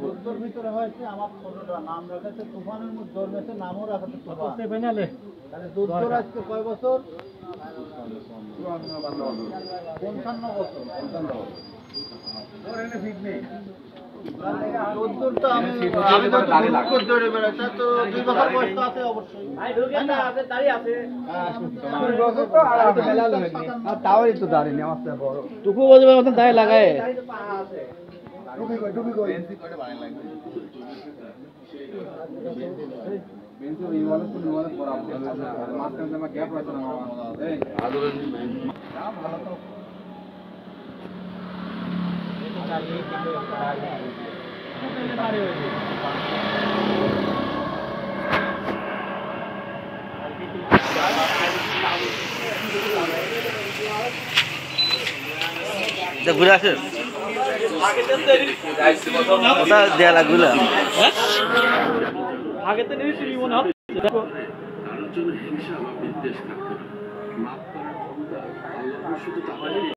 দুধের ভিতরে হয়েছে আমার ছোটটা নাম রাখাচ্ছে তুফানের মধ্যে জন্মেছে, নামও রাখাচ্ছে তুফান। তাহলে দুধ আজকে কয় বছর? 55 বছর। তাওই তো দাঁড়িয়ে নেওয়া বড় টুকু বলবে মতন দায় লাগায় ঘুরে আসেন ওটা দেয়া লাগবে না আগে তো নিশ্চয়ই মনে হচ্ছে হিংসা বা বিদ্বেষ থাকতে পারে মাপ করার ক্ষমতা আল্লাহর শুধু তাহলে